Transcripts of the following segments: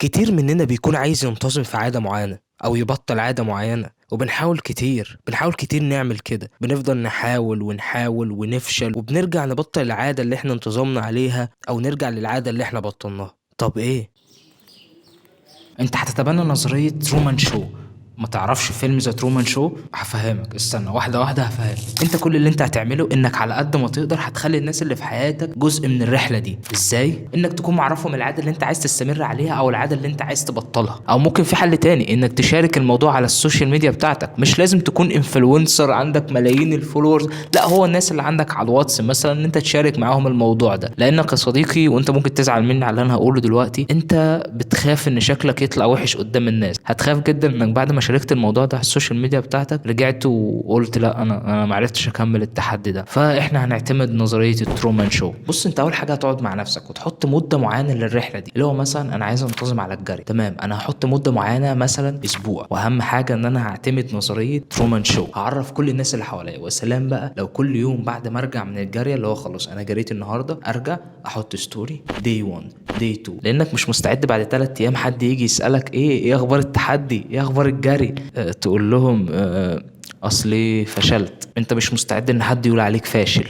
كتير مننا بيكون عايز ينتظم في عادة معينة أو يبطل عادة معينة، وبنحاول كتير نعمل كده، بنفضل نحاول ونحاول ونفشل، وبنرجع نبطل العادة اللي احنا انتظمنا عليها أو نرجع للعادة اللي احنا بطلناها. طب ايه؟ انت هتتبنى نظرية ترومان شو. ما تعرفش فيلم ذا ترومان شو؟ هفهمك، استنى واحدة واحدة هفهمك. انت كل اللي انت هتعمله انك على قد ما تقدر هتخلي الناس اللي في حياتك جزء من الرحلة دي. ازاي؟ انك تكون معرفهم العادة اللي انت عايز تستمر عليها او العادة اللي انت عايز تبطلها. او ممكن في حل تاني، انك تشارك الموضوع على السوشيال ميديا بتاعتك. مش لازم تكون انفلونسر عندك ملايين الفولورز، لا، هو الناس اللي عندك على الواتس مثلا ان انت تشارك معاهم الموضوع ده. لانك يا صديقي، وانت ممكن تزعل مني على اللي انا هقوله دلوقتي، انت بتخاف ان شكلك يطلع وحش قدام الناس. هتخاف جدا انك بعد ما شاركت الموضوع ده على السوشيال ميديا بتاعتك رجعت وقلت لا، انا ما عرفتش اكمل التحدي ده. فاحنا هنعتمد نظريه الترومان شو. بص، انت اول حاجه هتقعد مع نفسك وتحط مده معينه للرحله دي، اللي هو مثلا انا عايز انتظم على الجري. تمام، انا هحط مده معينه مثلا اسبوع. واهم حاجه ان انا هعتمد نظريه ترومان شو. هعرف كل الناس اللي حواليا. وسلام بقى لو كل يوم بعد ما ارجع من الجري، اللي هو خلاص انا جريت النهارده، ارجع احط ستوري دي 1 دي 2، لانك مش مستعد بعد 3 ايام حد يجي يسالك ايه اخبار التحدي، ايه اخبار الجري، تقول لهم اصلي فشلت. انت مش مستعد ان حد يقول عليك فاشل.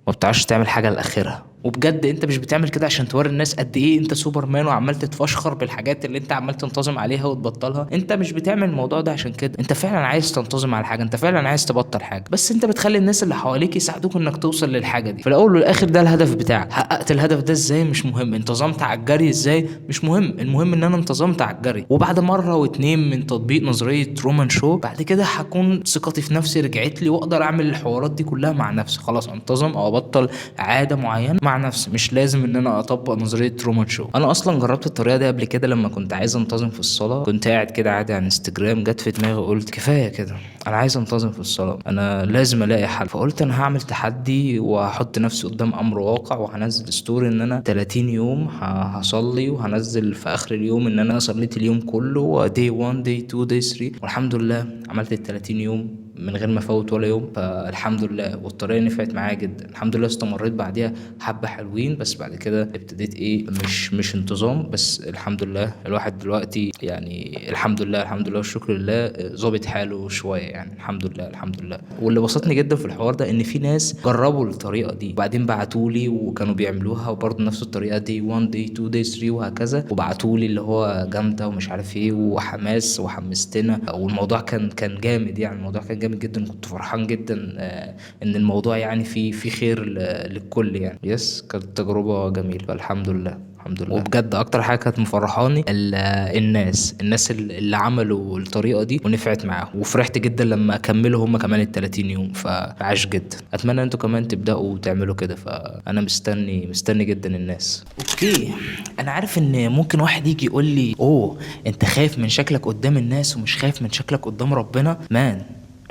ما بتعرفش تعمل حاجه لاخرها. وبجد انت مش بتعمل كده عشان توري الناس قد ايه انت سوبرمان وعمال تتفشخر بالحاجات اللي انت عمال تنتظم عليها وتبطلها. انت مش بتعمل الموضوع ده عشان كده. انت فعلا عايز تنتظم على حاجه، انت فعلا عايز تبطل حاجه، بس انت بتخلي الناس اللي حواليك يساعدوك انك توصل للحاجه دي. في الاول والاخر ده الهدف بتاعك. حققت الهدف ده ازاي مش مهم، انتظمت على الجري ازاي مش مهم، المهم ان انا انتظمت على الجري. وبعد مره واتنين من تطبيق نظريه ترومان شو، بعد كده هكون ثقتي في نفسي رجعت لي واقدر اعمل الحوارات دي كلها مع نفسي. خلاص انتظم او ابطل عاده معينه مع نفسي، مش لازم ان انا اطبق نظريه ترومان شو. انا اصلا جربت الطريقه دي قبل كده لما كنت عايز انتظم في الصلاه. كنت قاعد كده عادي على انستجرام، جت في دماغي قلت كفايه كده، انا عايز انتظم في الصلاه، انا لازم الاقي حل. فقلت انا هعمل تحدي وهحط نفسي قدام امر واقع، وهنزل ستوري ان انا 30 يوم هصلي، وهنزل في اخر اليوم ان انا صليت اليوم كله، دي 1 دي 2 دي 3. والحمد لله عملت ال 30 يوم من غير ما افوت ولا يوم. فالحمد لله، والطريقه نفعت معايا جدا. الحمد لله استمريت بعديها حبه حلوين، بس بعد كده ابتديت ايه، مش انتظام بس. الحمد لله الواحد دلوقتي يعني الحمد لله والشكر لله ظابط حاله شويه يعني. الحمد لله الحمد لله. واللي بسطني جدا في الحوار ده ان في ناس جربوا الطريقه دي وبعدين بعتوا لي وكانوا بيعملوها، وبرضه نفس الطريقه دي 1 دي 2 دي 3 وهكذا، وبعتوا لي اللي هو جامده ومش عارف ايه وحماس وحمستنا. والموضوع كان جامد يعني. الموضوع كان جامد جدا، كنت فرحان جدا ان الموضوع يعني في خير للكل يعني. يس، كانت تجربة جميلة. الحمد لله الحمد لله. وبجد اكتر حاجة كانت مفرحاني الناس اللي عملوا الطريقة دي ونفعت معاهم. وفرحت جدا لما كملوا هم كمان ال 30 يوم. فعاش جدا. اتمنى انتوا كمان تبدأوا تعملوا كده. فانا مستني جدا الناس. اوكي، انا عارف ان ممكن واحد يجي يقول لي اوه، انت خايف من شكلك قدام الناس ومش خايف من شكلك قدام ربنا. مان،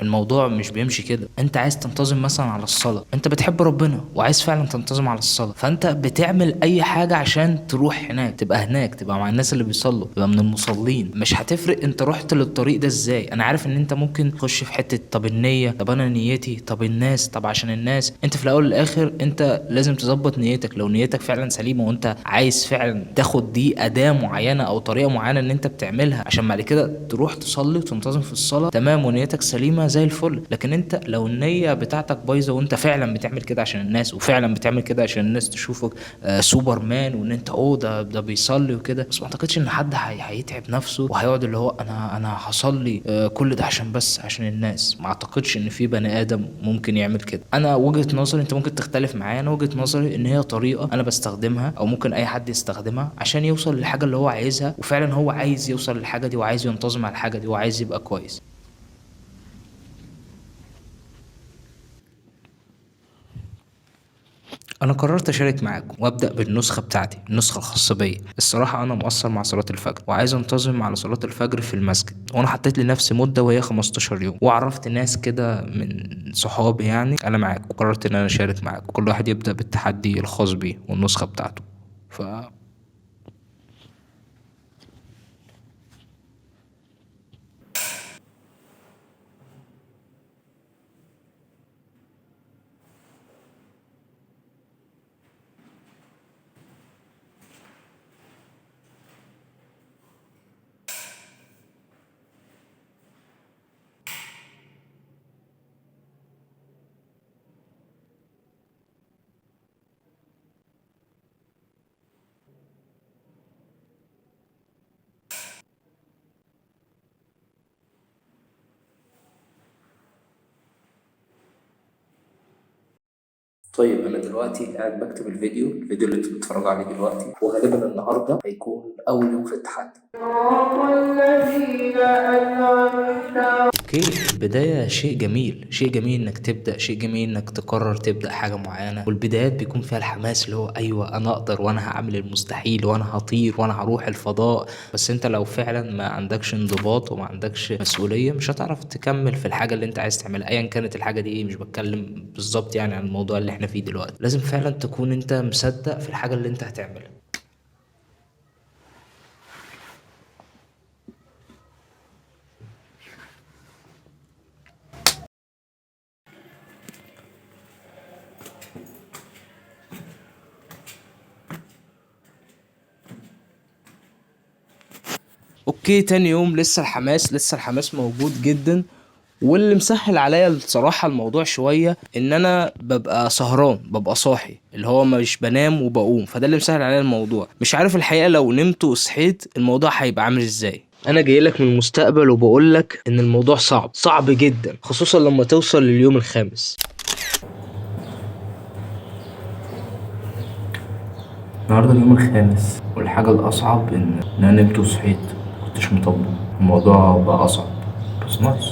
الموضوع مش بيمشي كده. انت عايز تنتظم مثلا على الصلاة، انت بتحب ربنا وعايز فعلا تنتظم على الصلاة، فانت بتعمل اي حاجة عشان تروح هناك، تبقى هناك، تبقى مع الناس اللي بيصلوا، تبقى من المصلين. مش هتفرق انت رحت للطريق ده ازاي. انا عارف ان انت ممكن تخش في حتة طب النية، طب انا نيتي، طب الناس، طب عشان الناس. انت في الاول والاخر انت لازم تظبط نيتك. لو نيتك فعلا سليمة وانت عايز فعلا تاخد دي اداة معينة او طريقة معينة ان انت بتعملها عشان بعد كده تروح تصلي وتنتظم في الصلاة، تمام، ونيتك سليمة زي الفل. لكن انت لو النية بتاعتك بايظة وانت فعلا بتعمل كده عشان الناس، وفعلا بتعمل كده عشان الناس تشوفك سوبرمان، وان انت اوه ده بيصلي وكده، بس ما اعتقدش ان حد هيتعب نفسه وهيقعد اللي هو انا هصلي كل ده عشان بس عشان الناس. ما اعتقدش ان في بني ادم ممكن يعمل كده. انا وجهة نظري، انت ممكن تختلف معايا، انا وجهة نظري ان هي طريقة انا بستخدمها او ممكن اي حد يستخدمها عشان يوصل للحاجة اللي هو عايزها. وفعلا هو عايز يوصل للحاجة دي وعايز ينتظم على الحاجة دي وعايز يبقى كويس. انا قررت اشارك معاكم وابدا بالنسخه بتاعتي، النسخه الخاصه بيا. الصراحه انا مقصر مع صلاه الفجر وعايز انتظم على صلاه الفجر في المسجد، وانا حطيت لنفسي مده وهي 15 يوم، وعرفت ناس كده من صحابي يعني انا معاك، وقررت ان انا اشارك معاك، وكل واحد يبدا بالتحدي الخاص بيه والنسخه بتاعته. ف طيب انا دلوقتي قاعد بكتب الفيديو اللي انتوا بتتفرجوا عليه دلوقتي، وغالبا النهارده هيكون اول يوم في التحدي. اوكي، البداية شيء جميل، شيء جميل انك تبدأ، شيء جميل انك تقرر تبدأ حاجة معينة، والبدايات بيكون فيها الحماس اللي هو ايوه انا اقدر وانا هعمل المستحيل وانا هطير وانا هروح الفضاء. بس انت لو فعلا ما عندكش انضباط وما عندكش مسؤولية مش هتعرف تكمل في الحاجة اللي انت عايز تعملها ايا كانت الحاجة دي ايه. مش بتكلم بالظبط يعني عن الموضوع اللي احنا فيه دلوقتي، لازم فعلا تكون انت مصدق في الحاجة اللي انت هتعملها. اوكي، تاني يوم لسه الحماس موجود جدا. واللي مسهل عليا الصراحة الموضوع شوية ان انا ببقى سهران، ببقى صاحي، اللي هو مش بنام وبقوم، فده اللي مسهل عليا الموضوع. مش عارف الحقيقة لو نمت وصحيت الموضوع هيبقى عامل ازاي. انا جايلك من المستقبل وبقولك ان الموضوع صعب جدا، خصوصا لما توصل لليوم الخامس. النهارده اليوم الخامس، والحاجة الأصعب إن أنا نمت وصحيت مكنتش مطبق. الموضوع بقى أصعب بس نايس.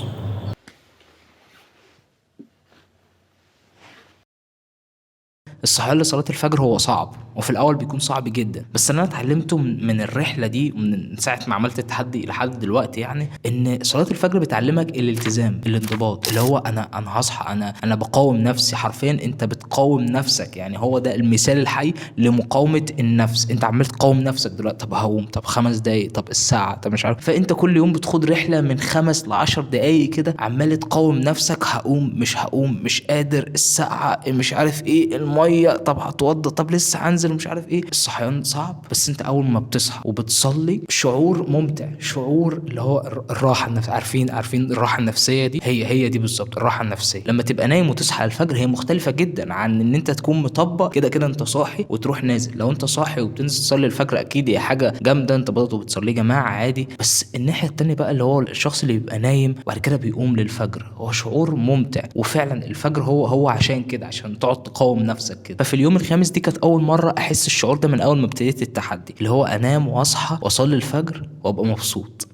الصحيان لصلاة الفجر هو صعب، وفي الأول بيكون صعب جدا، بس أنا اتعلمته من الرحلة دي ومن ساعة ما عملت التحدي لحد دلوقتي، يعني إن صلاة الفجر بتعلمك الالتزام، الانضباط، اللي هو أنا هصحى، أنا بقاوم نفسي حرفيا. أنت بتقاوم نفسك، يعني هو ده المثال الحي لمقاومة النفس. أنت عمال تقاوم نفسك دلوقتي، طب هقوم، طب 5 دقايق، طب الساعة، طب مش عارف. فأنت كل يوم بتخوض رحلة من 5 ل10 دقايق كده، عمال تقاوم نفسك، هقوم مش هقوم، مش قادر، الساعة مش عارف إيه، المية، طب هتوضى، طب لسه هنزل، مش عارف ايه. الصحيان صعب، بس انت اول ما بتصحى وبتصلي شعور ممتع، شعور اللي هو الراحه النفسيه. عارفين الراحه النفسيه دي، هي دي بالظبط الراحه النفسيه. لما تبقى نايم وتصحى الفجر هي مختلفه جدا عن ان انت تكون مطبق كده كده انت صاحي وتروح نازل. لو انت صاحي وبتنزل تصلي الفجر اكيد هي حاجه جامده، انت برضه بتصلي جماعه عادي. بس الناحيه التانيه بقى اللي هو الشخص اللي بيبقى نايم وبعد كده بيقوم للفجر، هو شعور ممتع. وفعلا الفجر هو عشان كده، عشان تقعد تقاوم نفسك كده. ففي اليوم الخامس دي كانت اول مره احس الشعور ده، من اول ما ابتديت التحدي، اللي هو انام واصحى واصلي الفجر وابقى مبسوط.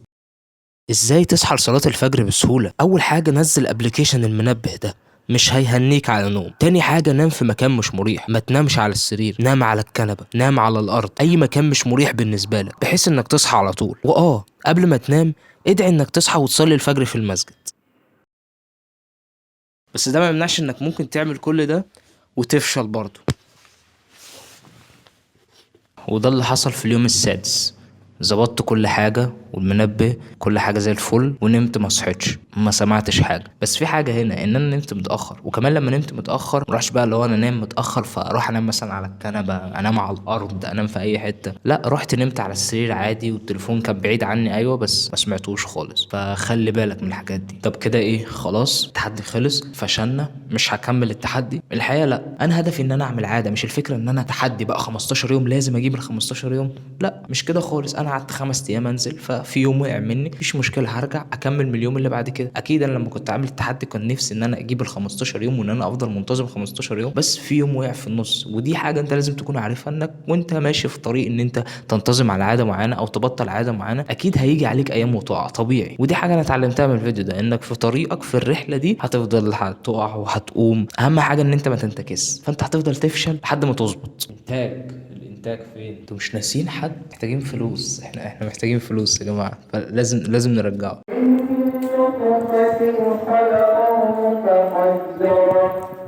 ازاي تصحى لصلاة الفجر بسهولة؟ اول حاجة نزل ابلكيشن المنبه ده، مش هيهنيك على نوم. تاني حاجة نام في مكان مش مريح، ما تنامش على السرير، نام على الكنبة، نام على الارض، اي مكان مش مريح بالنسبة لك بحيث انك تصحى على طول. قبل ما تنام ادعي انك تصحى وتصلي الفجر في المسجد. بس ده ما يمنعش انك ممكن تعمل كل ده وتفشل برضه. وده اللي حصل في اليوم السادس. ظبطت كل حاجة والمنبه كل حاجة زي الفل، ونمت ما صحيتش، ما سمعتش حاجة. بس في حاجة هنا ان انا نمت متأخر، وكمان لما نمت متأخر مراحش بقى اللي هو انا نام متأخر فاروح انام مثلا على الكنبة، انام على الارض، انام في اي حتة. لا، رحت نمت على السرير عادي، والتليفون كان بعيد عني ايوه بس ما سمعتوش خالص. فخلي بالك من الحاجات دي. طب كده ايه؟ خلاص التحدي خلص، فشلنا، مش هكمل التحدي. الحقيقة لا، انا هدفي ان انا اعمل عادة، مش الفكرة ان انا تحدي بقى 15 يوم لازم اجيب ال 15 يوم. لا مش كده خالص. انا قعدت 5 ايام انزل، ففي يوم وقع مني مفيش مشكله، هرجع اكمل من اليوم اللي بعد كده. اكيد انا لما كنت عامل التحدي كان نفسي ان انا اجيب ال 15 يوم وان انا افضل منتظم 15 يوم، بس في يوم وقع في النص. ودي حاجه انت لازم تكون عارفها، انك وانت ماشي في طريق ان انت تنتظم على عاده معينه او تبطل عاده معينه اكيد هيجي عليك ايام وتقع، طبيعي. ودي حاجه انا اتعلمتها من الفيديو ده، انك في طريقك في الرحله دي هتفضل هتقع وهتقوم، اهم حاجه ان انت ما تنتكس. فانت هتفضل تفشل لحد ما تظبط. الانتاج فين؟ انتوا مش ناسيين حد؟ محتاجين فلوس، احنا محتاجين فلوس يا جماعه، فلازم نرجعه.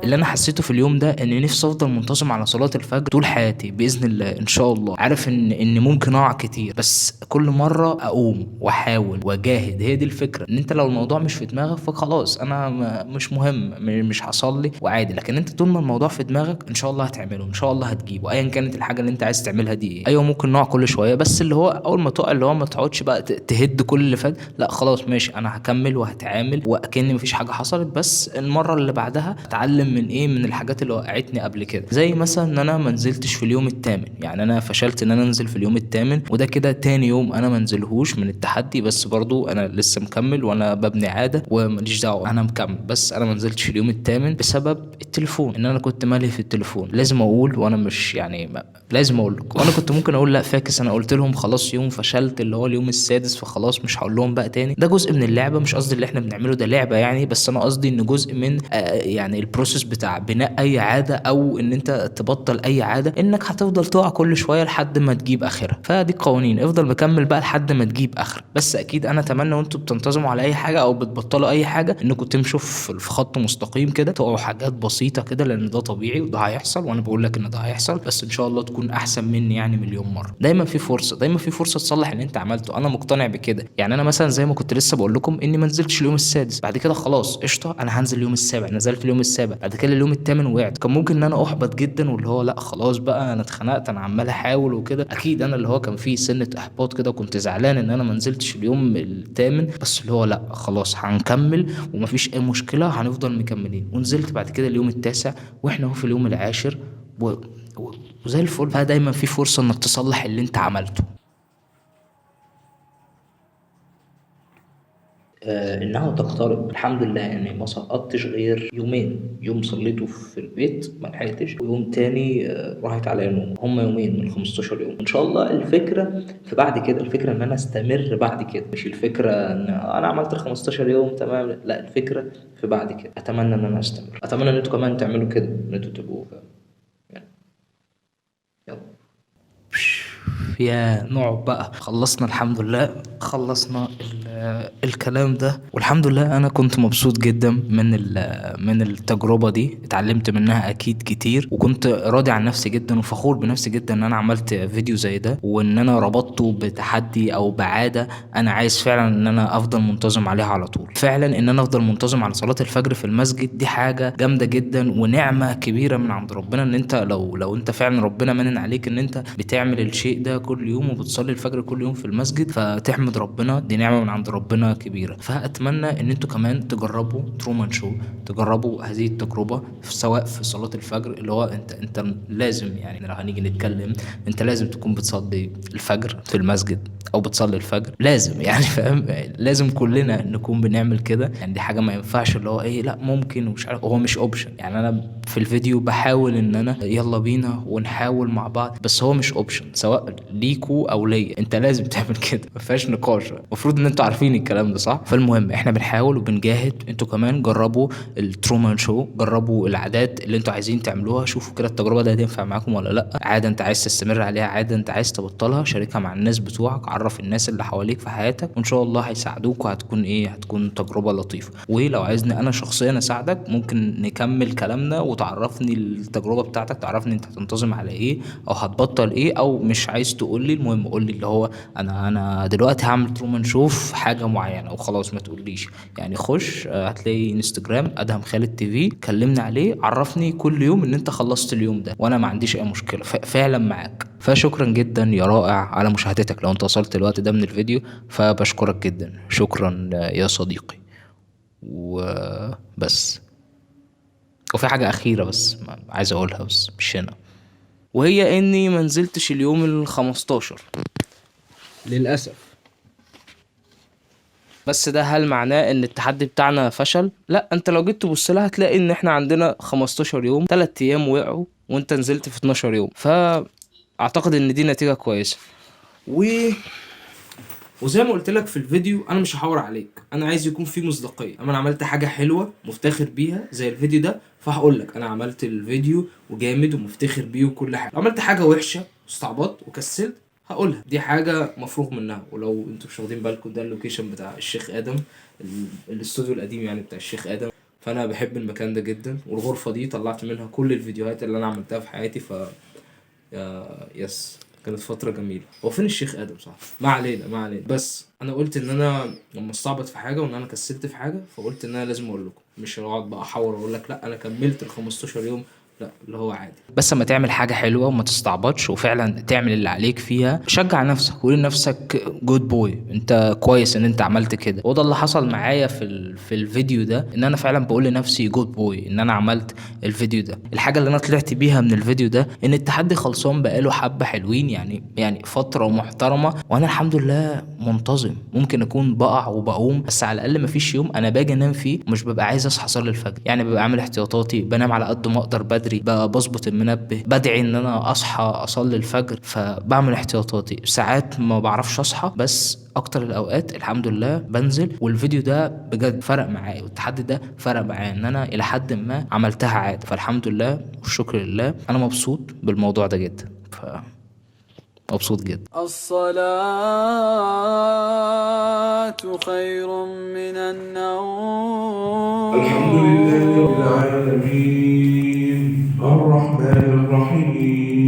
اللي انا حسيته في اليوم ده ان نفسي افضل منتظم على صلاة الفجر طول حياتي باذن الله ان شاء الله. عارف ان ممكن اقع كتير، بس كل مرة اقوم واحاول واجاهد. هي دي الفكرة، ان انت لو الموضوع مش في دماغك فخلاص انا مش مهم، مش هصلي وعادي. لكن انت طول ما الموضوع في دماغك ان شاء الله هتعمله، ان شاء الله هتجيبه، ايا كانت الحاجة اللي انت عايز تعملها دي ايه. ايوه ممكن نقع كل شوية، بس اللي هو اول ما تقع اللي هو ما تقعدش بقى تهد كل اللي فات، لا خلاص ماشي انا هكمل وهتعامل وكأن مفيش حاجة حصلت. بس المرة اللي بعدها اتعلم من ايه، من الحاجات اللي وقعتني قبل كده، زي مثلا ان انا ما نزلتش في اليوم الثامن. يعني انا فشلت ان انا انزل في اليوم الثامن، وده كده تاني يوم انا ما انزلهوش من التحدي، بس برضو انا لسه مكمل وانا ببني عاده وماليش دعوه، انا مكمل. بس انا ما نزلتش اليوم الثامن بسبب التليفون، ان انا كنت مالي في التليفون. لازم اقول، وانا مش يعني لازم اقول لك، وانا كنت ممكن اقول لا فاكس، انا قلت لهم خلاص يوم فشلت اللي هو اليوم السادس، فخلاص مش هقول لهم بقى تاني. ده جزء من اللعبه، مش قصدي اللي احنا بنعمله ده لعبه يعني، بس انا قصدي ان جزء من يعني البروسيس بتاع بناء اي عاده، او ان انت تبطل اي عاده، انك هتفضل تقع كل شويه لحد ما تجيب اخرها. فدي قوانين، افضل مكمل بقى لحد ما تجيب اخر. بس اكيد انا اتمنى وانتوا بتنتظموا على اي حاجه او بتبطلوا اي حاجه، انكم تمشوا في خط مستقيم كده، تقعوا حاجات بسيطه كده، لان ده طبيعي وده هيحصل، وانا بقول لك ان ده هيحصل، بس ان شاء الله تكون احسن مني يعني مليون مره. دايما في فرصه، دايما في فرصه تصلح اللي انت عملته، انا مقتنع بكده. يعني انا مثلا زي ما كنت لسه بقول لكم اني ما نزلتش اليوم السادس، بعد كده خلاص قشطه انا هنزل اليوم السابع، نزلت اليوم السابع، بعد كده اليوم الثامن وقعت. كان ممكن ان انا احبط جدا، واللي هو لا خلاص بقى انا اتخنقت، انا عمال احاول وكده. اكيد انا اللي هو كان فيه سنه احباط كده، وكنت زعلان ان انا ما نزلتش اليوم الثامن، بس اللي هو لا خلاص هنكمل ومفيش اي مشكله، هنفضل مكملين. ونزلت بعد كده اليوم التاسع، واحنا اهو في اليوم العاشر و... وزي الفل. فدايما في فرصه انك تصلح اللي انت عملته. إنها تقترب الحمد لله. يعني ما سقطتش غير يومين، يوم صليته في البيت ما لحقتش، ويوم تاني راحت على نوم. هما يومين من 15 يوم. إن شاء الله الفكرة في بعد كده، الفكرة إن أنا أستمر بعد كده، مش الفكرة إن أنا عملت ال 15 يوم تمام، لا الفكرة في بعد كده. أتمنى إن أنا أستمر، أتمنى إن أنتوا كمان تعملوا كده، إن أنتوا تبقوا يعني يلا. يا نقعد بقى، خلصنا الحمد لله، خلصنا الكلام ده، والحمد لله انا كنت مبسوط جدا من التجربة دي، اتعلمت منها اكيد كتير، وكنت راضي عن نفسي جدا وفخور بنفسي جدا ان انا عملت فيديو زي ده، وان انا ربطته بتحدي او بعادة انا عايز فعلا ان انا افضل منتظم عليها على طول. فعلا ان انا افضل منتظم على صلاة الفجر في المسجد دي حاجة جامدة جدا ونعمة كبيرة من عند ربنا، ان انت لو انت فعلا ربنا منن عليك ان انت بتعمل الشيء ده كل يوم وبتصلي الفجر كل يوم في المسجد، فتحمد ربنا، دي نعمة من عند ربنا كبيرة. فأتمنى إن انتوا كمان تجربوا ترومان شو، تجربوا هذه التجربة سواء في صلاة الفجر، اللي هو انت لازم، يعني لو هنيجي نتكلم، انت لازم تكون بتصلي الفجر في المسجد او بتصلي الفجر، لازم يعني فاهم، لازم كلنا نكون بنعمل كده. يعني دي حاجة ما ينفعش اللي هو ايه لا ممكن ومش عارف، هو مش اوبشن. يعني انا في الفيديو بحاول ان انا يلا بينا ونحاول مع بعض، بس هو مش اوبشن سواء ليكوا او ليا، انت لازم تعمل كده، ما فيهاش نقاش. المفروض ان انتوا عارفين الكلام ده صح. فالمهم احنا بنحاول وبنجاهد، انتوا كمان جربوا الترومان شو، جربوا العادات اللي انتوا عايزين تعملوها، شوفوا كده التجربه دي هتنفع معاكم ولا لا. عاده انت عايز تستمر عليها، عاده انت عايز تبطلها، شاركها مع الناس بتوعك، عرف الناس اللي حواليك في حياتك، وان شاء الله هيساعدوك، وهتكون ايه، هتكون تجربه لطيفه. ولو عايزني انا شخصيا اساعدك، ممكن نكمل كلامنا وتعرفني التجربه بتاعتك، تعرفني انت هتنتظم على ايه او هتبطل ايه، او مش عايز تقول لي. المهم قول لي اللي هو انا دلوقتي هعمل ترومان شوف حاجه معينه وخلاص، ما تقوليش يعني. خش هتلاقي انستجرام ادهم خالد تي في، كلمني عليه، عرفني كل يوم ان انت خلصت اليوم ده، وانا ما عنديش اي مشكله فعلا معاك. فشكرا جدا يا رائع على مشاهدتك، لو انت وصلت الوقت ده من الفيديو فبشكرك جدا، شكرا يا صديقي. وبس. وفي حاجة أخيرة بس عايز أقولها، بس مش هنا، وهي إني منزلتش اليوم ال15 للأسف. بس ده هل معناه ان التحدي بتاعنا فشل؟ لا، انت لو جيت تبص لها هتلاقي ان احنا عندنا 15 يوم، 3 ايام وقعوا وانت نزلت في 12 يوم، فاعتقد ان دي نتيجة كويسة. و... وزي ما قلت لك في الفيديو، انا مش هحور عليك، انا عايز يكون في مصداقيه. اما انا عملت حاجه حلوه مفتخر بيها زي الفيديو ده، فهقول لك انا عملت الفيديو وجامد ومفتخر بيه وكل حاجه. لو عملت حاجه وحشه واستعبطت وكسلت هقولها، دي حاجه مفروغ منها. ولو انتوا مش واخدين بالكم، ده اللوكيشن بتاع الشيخ ادم، الاستوديو القديم يعني بتاع الشيخ ادم. فانا بحب المكان ده جدا، والغرفه دي طلعت منها كل الفيديوهات اللي انا عملتها في حياتي. يس، كانت فترة جميلة. هو فين الشيخ آدم صح؟ ما علينا ما علينا. بس أنا قلت إن أنا لما استعبط في حاجة وإن أنا كسلت في حاجة، فقلت إن أنا لازم أقول لكم، مش هقعد بقى أحاور وأقول لك لأ أنا كملت ال 15 يوم لا اللي هو عادي، بس اما تعمل حاجه حلوه وما تستعبطش وفعلا تعمل اللي عليك فيها، شجع نفسك وقول لنفسك جود بوي، انت كويس ان انت عملت كده. وده اللي حصل معايا في الفيديو ده، ان انا فعلا بقول لنفسي جود بوي ان انا عملت الفيديو ده. الحاجه اللي انا طلعت بيها من الفيديو ده ان التحدي خلصان بقاله حبه حلوين، يعني فتره محترمه، وانا الحمد لله منتظم. ممكن اكون بقع وبقوم، بس على الاقل مفيش يوم انا باجي انام فيه مش ببقى عايز اصحى اصلي الفجر. يعني ببقى عامل احتياطاتي، بنام على قد ما اقدر بدري، بقى بظبط المنبه، بدعي ان انا اصحى اصلي الفجر، فبعمل احتياطاتي. ساعات ما بعرفش اصحى، بس اكتر الاوقات الحمد لله بنزل. والفيديو ده بجد فرق معايا، والتحدي ده فرق معايا ان انا الى حد ما عملتها عادة، فالحمد لله والشكر لله. انا مبسوط بالموضوع ده جدا، مبسوط جدا. الصلاة خير من النوم. الحمد لله رب العالمين الرحمن الرحيم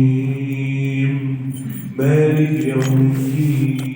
مالك يوم الدين